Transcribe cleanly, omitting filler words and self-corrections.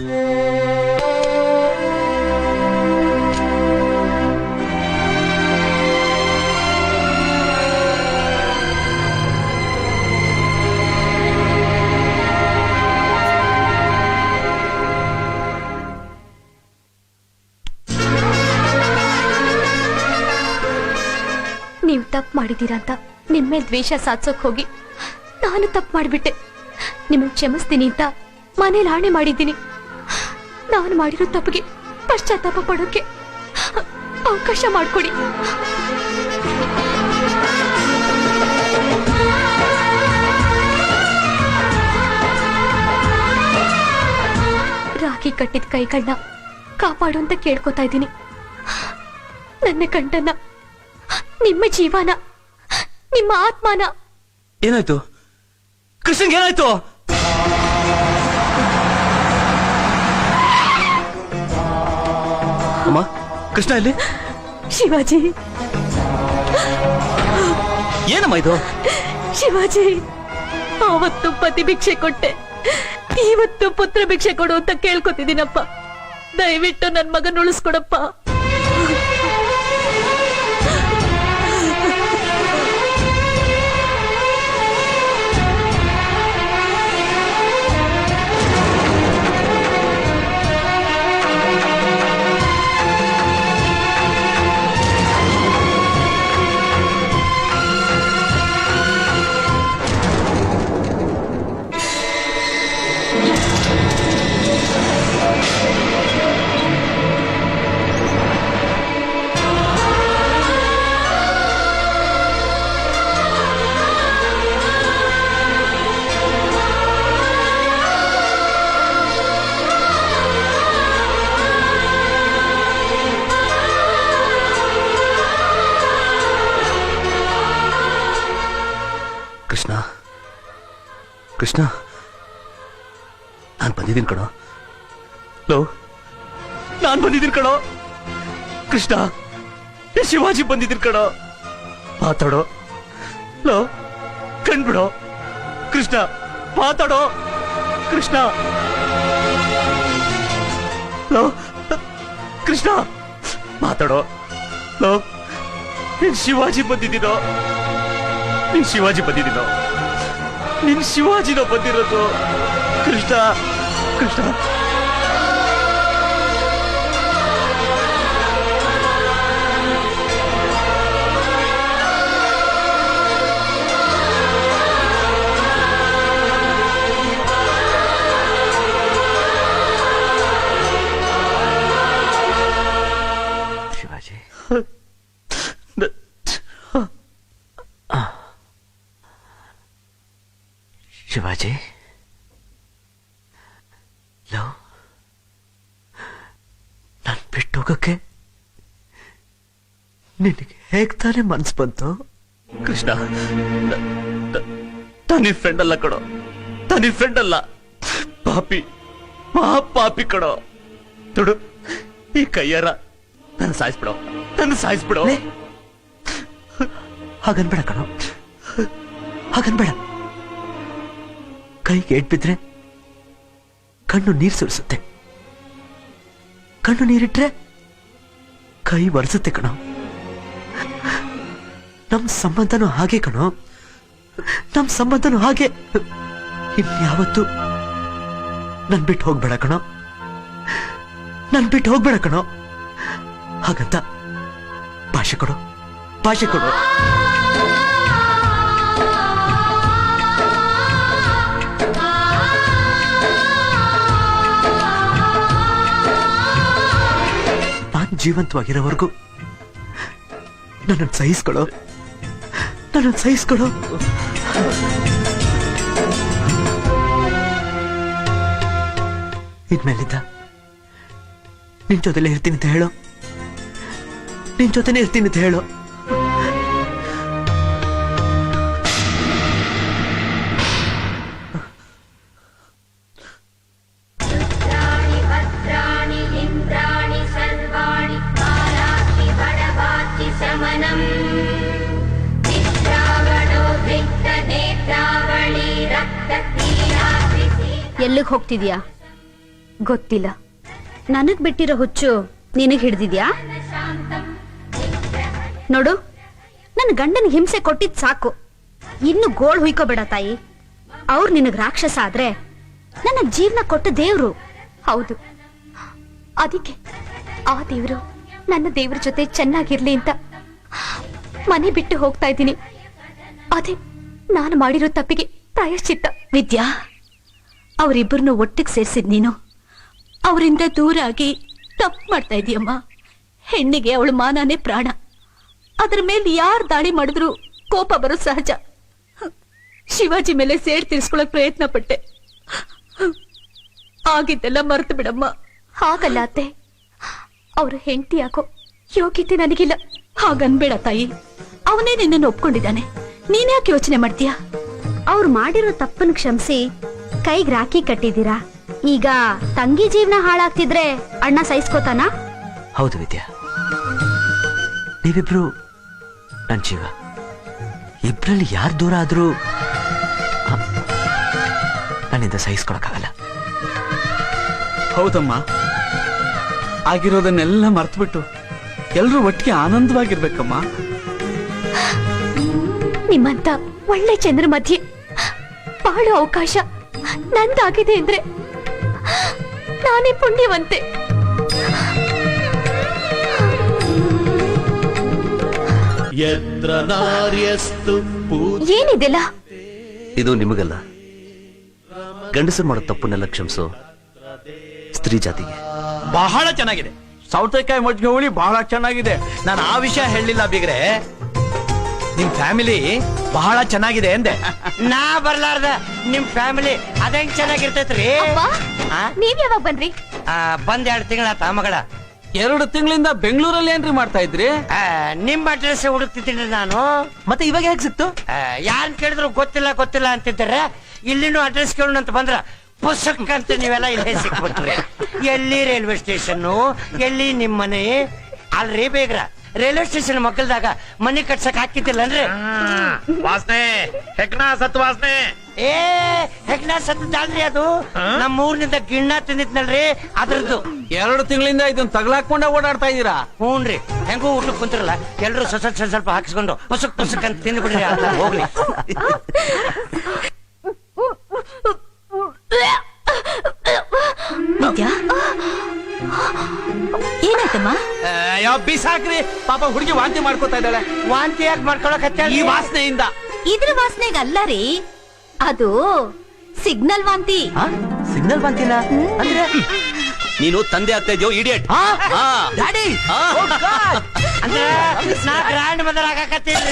ನೀವು ತಪ್ಪು ಮಾಡಿದೀರಾ ಅಂತ ನಿಮ್ಮ ಮೇಲೆ ದ್ವೇಷ ಸಾಧಿಸೋಕ್ ಹೋಗಿ ನಾನು ತಪ್ಪು ಮಾಡಿಬಿಟ್ಟೆ. ನಿಮಗೆ ಕ್ಷಮಿಸ್ತೀನಿ ಅಂತ ಮನೇಲಿ ಆಣೆ ಮಾಡಿದ್ದೀನಿ. ನಾನು ಮಾಡಿರೋ ತಪ್ಪಿಗೆ ಪಶ್ಚಾತ್ತಾಪ ಪಡೋಕೆ ಅವಕಾಶ ಮಾಡಿಕೊಡಿ. ರಾಖಿ ಕಟ್ಟಿದ ಕೈಗಳನ್ನ ಕಾಪಾಡು ಅಂತ ಕೇಳ್ಕೊತಾ ಇದ್ದೀನಿ. ನನ್ನ ಕಂಠನ, ನಿಮ್ಮ ಜೀವನ, ನಿಮ್ಮ ಆತ್ಮನ. ಏನಾಯ್ತು ಕೃಷ್ಣಂಗೆ? ಏನಾಯ್ತು? ಅಮ್ಮ, ಕೃಷ್ಣ ಇಲ್ಲಿ? ಶಿವಾಜಿ. ಏನಮ್ಮ ಇದು? ಶಿವಾಜಿ, ಆವತ್ತು ಪತಿ ಭಿಕ್ಷೆ ಕೊಟ್ಟೆ, ಇವತ್ತು ಪುತ್ರ ಭಿಕ್ಷೆ ಕೊಡು ಅಂತ ಕೇಳ್ಕೊತಿದ್ದೀನಪ್ಪ. ದಯವಿಟ್ಟು ನನ್ ಮಗನ ಉಳಿಸ್ಕೊಡಪ್ಪ. ಕೃಷ್ಣ, ಕೃಷ್ಣ, ನಾನು ಬಂದಿದ್ದೀನಿ ಕಣೋ. ಲೋ, ನಾನು ಬಂದಿದ್ದೀನಿ ಕಣೋ. ಕೃಷ್ಣ, ಶಿವಾಜಿ ಬಂದಿದ್ದೀನಿ ಕಣೋ. ಮಾತಾಡೋ. ಲೋ, ಕಣ್ಬಿಡೋ. ಕೃಷ್ಣ, ಮಾತಾಡೋ. ಕೃಷ್ಣ, ಲೋ, ಕೃಷ್ಣ, ಮಾತಾಡೋ. ಲೋ, ನೀನ್ ಶಿವಾಜಿ ಬಂದಿದ್ದೀನೋ? ನೀನ್ ಶಿವಾಜಿ ಬಂದಿದ್ದೀನೋ? ನಿನ್ ಶಿವಾಜಿನೋ ಬಂದಿರೋದು? ಕೃಷ್ಣ, ಕೃಷ್ಣ, ಶಿವಾಜಿ. ಶಿವಾಜಿ, ಲವ್, ನಾನು ಬಿಟ್ಟು ಹೋಗಕ್ಕೆ ನಿನಗೆ ಹೇಗ್ ತಾನೇ ಮನ್ಸು ಬಂತು? ಕೃಷ್ಣ, ತಾನಿ ಫ್ರೆಂಡ್ ಅಲ್ಲ ಕಣೋ. ತಾನಿ ಫ್ರೆಂಡ್ ಅಲ್ಲ, ಪಾಪಿ, ಮಹಾಪಾಪಿ ಕಣೋ. ನೋಡು, ಈ ಕೈಯಾರ ನನ್ನ ಸಾಯಿಸ್ಬಿಡೋ, ನನ್ನ ಸಾಯಿಸ್ಬಿಡೋ. ಹಾಗನ್ಬೇಡ ಕಣೋ, ಹಾಗನ್ಬೇಡ. ಕೈಗೆ ಏಟ್ ಬಿದ್ರೆ ಕಣ್ಣು ನೀರು ಸುರಿಸುತ್ತೆ, ಕಣ್ಣು ನೀರಿಟ್ರೆ ಕೈ ಒರೆಸುತ್ತೆ ಕಣೋ. ನಮ್ ಸಂಬಂಧನೂ ಹಾಗೆ ಕಣೋ, ನಮ್ ಸಂಬಂಧನೂ ಹಾಗೆ. ಇನ್ಯಾವತ್ತು ನನ್ ಬಿಟ್ಟು ಹೋಗ್ಬೇಡ ಕಣೋ, ನನ್ ಬಿಟ್ಟು ಹೋಗ್ಬೇಡ ಕಣೋ. ಹಾಗಂತ ಭಾಷೆ ಕೊಡು, ಭಾಷೆ ಕೊಡು. ಜೀವಂತವಾಗಿರೋವರೆಗೂ ನನ್ನನ್ನು ಸಹಿಸ್ಕೊಳ್ಳೋ, ನನ್ನನ್ನು ಸಹಿಸ್ಕೊಳ್ಳೋ. ಇನ್ಮೇಲಿಂದ ನಿನ್ ಜೊತೆಲೇ ಇರ್ತೀನಿ ಅಂತ ಹೇಳೋ, ನಿನ್ ಜೊತೆನೇ ಇರ್ತೀನಿ ಅಂತ ಹೇಳೋ. ಎಲ್ಲಿಗೆ ಹೋಗ್ತಿದ್ಯಾ? ಗೊತ್ತಿಲ್ಲ. ನನಗ್ ಬಿಟ್ಟಿರೋ ಹುಚ್ಚು ನಿನಗ್ ಹಿಡ್ದಿದ್ಯಾ? ನೋಡು, ನನ್ನ ಗಂಡನ್ ಹಿಂಸೆ ಕೊಟ್ಟಿದ್ ಸಾಕು. ಇನ್ನು ಗೋಳ್ ಹುಯ್ಕೋಬೇಡ ತಾಯಿ. ಅವ್ರು ನಿನಗ್ ರಾಕ್ಷಸ ಆದ್ರೆ ನನ್ನ ಜೀವನ ಕೊಟ್ಟ ದೇವ್ರು. ಹೌದು, ಅದಕ್ಕೆ ಆ ದೇವ್ರು ನನ್ನ ದೇವ್ರ ಜೊತೆ ಚೆನ್ನಾಗಿರ್ಲಿ ಅಂತ ಮನೆ ಬಿಟ್ಟು ಹೋಗ್ತಾ ಇದ್ದೀನಿ. ಅದೇ ನಾನು ಮಾಡಿರೋ ತಪ್ಪಿಗೆ ಪ್ರಾಯಶ್ಚಿತ್ತ. ವಿದ್ಯಾ, ಅವರಿಬ್ಬರನ್ನು ಒಟ್ಟಿಗೆ ಸೇರ್ಸಿದ್ ನೀನು ಅವರಿಂದ ದೂರ ಆಗಿ ತಪ್ಪು ಮಾಡ್ತಾ ಇದೀಯಮ್ಮ. ಹೆಣ್ಣಿಗೆ ಅವಳ ಮಾನನೇ ಪ್ರಾಣ. ಅದ್ರ ಮೇಲೆ ಯಾರು ದಾಳಿ ಮಾಡಿದ್ರು ಕೋಪ ಬರೋ ಸಹಜ. ಶಿವಾಜಿ ಮೇಲೆ ಸೇಡ್ ತೀರ್ಸ್ಕೊಳಕ್ ಪ್ರಯತ್ನ ಪಟ್ಟೆ. ಆಗಿದ್ದೆಲ್ಲ ಮರೆತು ಬಿಡಮ್ಮ. ಹಾಗಲ್ಲ ಅತ್ತೆ, ಅವ್ರ ಹೆಂಡತಿ ಯಾಕೋ ಯೋಗ್ಯತೆ ನನಗಿಲ್ಲ. ಹಾಗನ್ಬೇಡ ತಾಯಿ, ಅವನೇ ನಿನ್ನನ್ನು ಒಪ್ಕೊಂಡಿದ್ದಾನೆ. ನೀನ್ಯಾಕೆ ಯೋಚನೆ ಮಾಡ್ತೀಯ? ಅವ್ರು ಮಾಡಿರೋ ತಪ್ಪನ್ ಕ್ಷಮಿಸಿ ಕೈಗೆ ರಾಖಿ ಕಟ್ಟಿದ್ದೀರಾ. ಈಗ ತಂಗಿ ಜೀವನ ಹಾಳಾಗ್ತಿದ್ರೆ ಅಣ್ಣ ಸಹಿಸ್ಕೋತಾನ? ಹೌದು ವಿದ್ಯಾ, ನೀವಿಬ್ರು ನನ್ ಜೀವ. ಇಬ್ರಲ್ಲಿ ಯಾರು ದೂರ ಆದ್ರೂ ನನ್ನಿಂದ ಸಹಿಸ್ಕೊಳಕ್ಕಾಗಲ್ಲ. ಹೌದಮ್ಮ, ಆಗಿರೋದನ್ನೆಲ್ಲ ಮರ್ತ್ಬಿಟ್ಟು ಎಲ್ರೂ ಒಟ್ಟಿಗೆ ಆನಂದವಾಗಿರ್ಬೇಕಮ್ಮ. ನಿಮ್ಮಂತ ಒಳ್ಳೆ ಜನರ ಮಧ್ಯೆ ಬಾಳೋ ಅವಕಾಶ ನಂದಾಗಿದೆ ಅಂದ್ರೆ ನಾನೇ ಪುಣ್ಯವಂತೆ. ಏನಿದೆಲ್ಲ? ಇದು ನಿಮಗಲ್ಲ, ಗಂಡಸರು ಮಾಡೋ ತಪ್ಪನ್ನೆಲ್ಲ ಕ್ಷಮಿಸೋ ಸ್ತ್ರೀ ಜಾತಿಗೆ. ಬಹಳ ಚೆನ್ನಾಗಿದೆ. ಸೌತೆಕಾಯಿ ಮಜ್ಜಿಗೆ ಹುಳಿ ಬಹಳ ಚೆನ್ನಾಗಿದೆ. ನಾನು ಆ ವಿಷಯ ಹೇಳಿಲ್ಲ ಬಿಗ್ರೆ. ನಿಮ್ ಫ್ಯಾಮಿಲಿ ಬಹಳ ಚೆನ್ನಾಗಿದೆ ಎಂದೆ. ನಾ ಬರ್ಲಾರ್ದ ನಿಮ್ ಫ್ಯಾಮಿಲಿ ಅದಂಗ್ ಚೆನ್ನಾಗಿರ್ತೈತ್ರಿ. ನೀವ್ ಯಾವಾಗ ಬಂದ್ರಿ? ಬಂದ್ 2 ತಿಂಗಳಾತ ಮಗಳ. 2 ತಿಂಗಳಿಂದ ಬೆಂಗಳೂರಲ್ಲಿ ಏನ್ರಿ ಮಾಡ್ತಾ ಇದ್ರಿ? ನಿಮ್ ಅಡ್ರೆಸ್ ಹುಡುಕ್ತಿದ್ದೀನಿ ನಾನು. ಮತ್ತೆ ಇವಾಗ ಹೇಗೆ ಸಿಕ್ತು? ಯಾರನ್ ಕೇಳಿದ್ರು ಗೊತ್ತಿಲ್ಲ ಗೊತ್ತಿಲ್ಲ ಅಂತಿದ್ದಾರೆ. ಇಲ್ಲಿನೂ ಅಡ್ರೆಸ್ ಕೇಳೋಣ ಅಂತ ಬಂದ್ರ ಪುಸ್ತಕ ಅಂತ ನೀವೆಲ್ಲ ಇಲ್ಲೇ ಸಿಕ್ಬಿಟ್ರಿ. ಎಲ್ಲಿ ರೈಲ್ವೆ ಸ್ಟೇಷನ್, ಎಲ್ಲಿ ನಿಮ್ ಮನೆ? ಅಲ್ರಿ ಬೇಗ್ರ, ರೈಲ್ವೆ ಸ್ಟೇಷನ್ ಮಕ್ಕಳದಾಗ ಮನೆ ಕಟ್ಸಕ್ ಹಾಕಿದ್ದಿಲ್ಲನ್ರಿ? ವಾಸನೆ ಹೆಗ್ನಾ ಸತ್ ವಾಸನೆ. ಏ ಹೆಗ್ನಾ ಸತ್ತಲ್ರಿ, ಅದು ನಮ್ಮ ಊರಿನಿಂದ ಗಿಣ್ಣ ತಿಂದಿದ್ನಲ್ರಿ ಅದ್ರದ್ದು. 2 ತಿಂಗಳಿಂದ ಇದನ್ನ ತಗಲಾಕೊಂಡ ಓಡಾಡ್ತಾ ಇದೀರಾ? ಹ್ಞೂನ್ರಿ, ಹೆಂಗೂ ಊಟಕ್ಕೆ ಕುಂತಿರಲ್ಲ ಎಲ್ರು ಸ್ವಲ್ಪ ಹಾಕಿಸ್ಕೊಂಡು ಪುಸಕ್ ಅಂತ ತಿಂದು ಬಿಡ್ರಿ. ಅಲ್ಲ ಹೋಗ್ಲಿ. ವಿದ್ಯಾ, ಏನಾಯ್ತಮ್ಮ? ಯಾವ ಬಿಸಾಕ್ರಿ, ಪಾಪ ಹುಡುಗಿ ವಾಂತಿ ಮಾಡ್ಕೋತಾ ಇದ್ದಾಳೆ. ವಾಂತಿ ಯಾಕೆ ಮಾಡ್ಕೊಳಕತ್ತ? ಈ ವಾಸನೆಯಿಂದ. ಇದ್ರ ವಾಸನೆಗೆ ಅಲ್ಲ ರೀ, ಅದು ಸಿಗ್ನಲ್ ವಾಂತಿ. ಸಿಗ್ನಲ್ ಬಂತಿಲ್ಲ ಅಂದ್ರೆ ನೀನು ತಂದೆ ಆಗ್ತಾ ಇದೆಯೋ ಇಡಿಯಟ್. ಡ್ಯಾಡಿ, ಅಂದ್ರೆ ನಾ ಗ್ರ್ಯಾಂಡ್ ಮದರ್ ಆಗಾಕತ್ತೀನಿ.